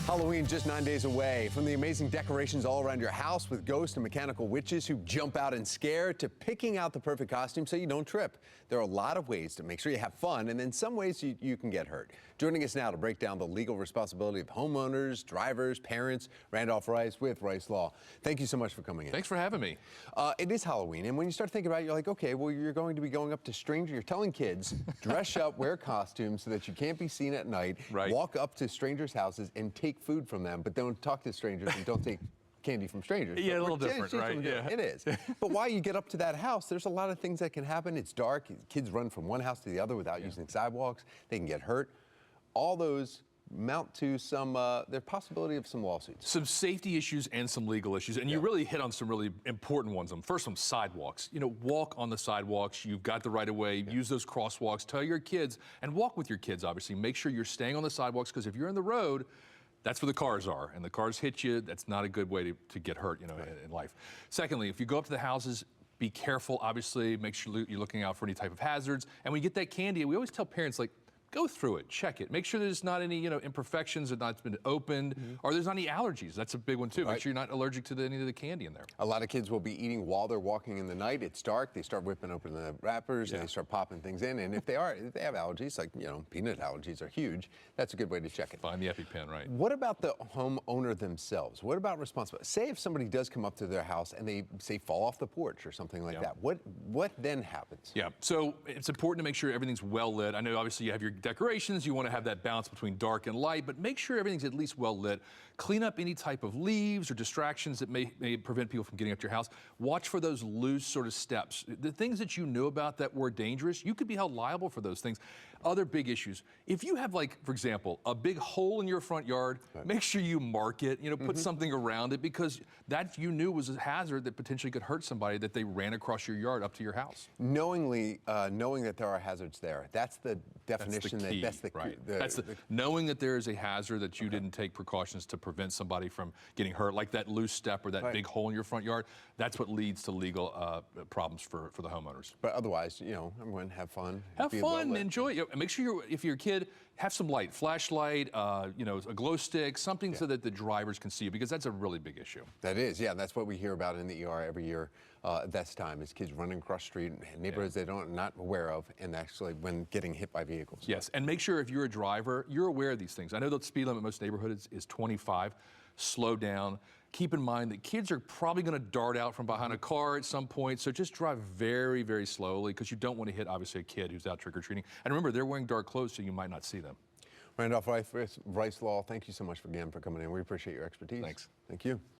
Halloween just 9 days away. From the amazing decorations all around your house with ghosts and mechanical witches who jump out and scare to picking out the perfect costume so you don't trip. There are a lot of ways to make sure you have fun, and in some ways you can get hurt. Joining us now to break down the legal responsibility of homeowners, drivers, parents, Randolph Rice with Rice Law. Thank you so much for coming in. Thanks for having me. It is Halloween, and when you start thinking about it, you're like, okay, well, you're going to be going up to strangers. You're telling kids, dress up, wear costumes so that you can't be seen at night, right. Walk up to strangers' houses and take food from them, but don't talk to strangers and don't take candy from strangers. Yeah, a little different, right? Yeah. It is. But while you get up to that house, there's a lot of things that can happen. It's dark. Kids run from one house to the other without using sidewalks. They can get hurt. All those mount to some, the possibility of some lawsuits. Some safety issues and some legal issues. And you really hit on some really important ones. First one, sidewalks. You know, walk on the sidewalks. You've got the right of way. Use those crosswalks. Tell your kids, and walk with your kids, obviously. Make sure you're staying on the sidewalks, because if you're in the road, that's where the cars are, and the cars hit you. That's not a good way to get hurt, you know, in life. Secondly, if you go up to the houses, be careful, obviously. Make sure you're looking out for any type of hazards. And when you get that candy, we always tell parents, like, go through it, check it. Make sure there's not any, imperfections, or not been opened, or there's not any allergies. That's a big one too. Make sure you're not allergic to any of the candy in there. A lot of kids will be eating while they're walking in the night. It's dark. They start whipping open the wrappers and they start popping things in. And if they have allergies, like, peanut allergies are huge, that's a good way to check it. Find the EpiPen, right? What about the homeowner themselves? What about responsibility? Say if somebody does come up to their house and they, say, fall off the porch or something like that. What then happens? Yeah, so it's important to make sure everything's well lit. I know obviously you have your decorations, you want to have that balance between dark and light, but make sure everything's at least well lit. Clean up any type of leaves or distractions that may prevent people from getting up to your house. Watch for those loose sort of steps. The things that you knew about that were dangerous, you could be held liable for those things. Other big issues. If you have, like, for example, a big hole in your front yard, make sure you mark it, put something around it, because that you knew was a hazard that potentially could hurt somebody, that they ran across your yard up to your house. Knowing that there are hazards there, that's the definition. That's the key. Knowing that there is a hazard, that you didn't take precautions to prevent somebody from getting hurt, like that loose step or that big hole in your front yard. That's what leads to legal problems for the homeowners. But otherwise, everyone have fun. Have fun, enjoy it. Make sure if you're a kid, have some light, flashlight, a glow stick, something so that the drivers can see you, because that's a really big issue. That is, yeah. That's what we hear about in the ER every year. This time is kids running across the street in neighborhoods they not aware of, and actually when getting hit by vehicles. Yes, and make sure if you're a driver, you're aware of these things. I know the speed limit in most neighborhoods is 25. Slow down. Keep in mind that kids are probably going to dart out from behind a car at some point, so just drive very, very slowly, because you don't want to hit, obviously, a kid who's out trick-or-treating. And remember, they're wearing dark clothes, so you might not see them. Randolph Rice Law, thank you so much again for coming in. We appreciate your expertise. Thanks. Thank you.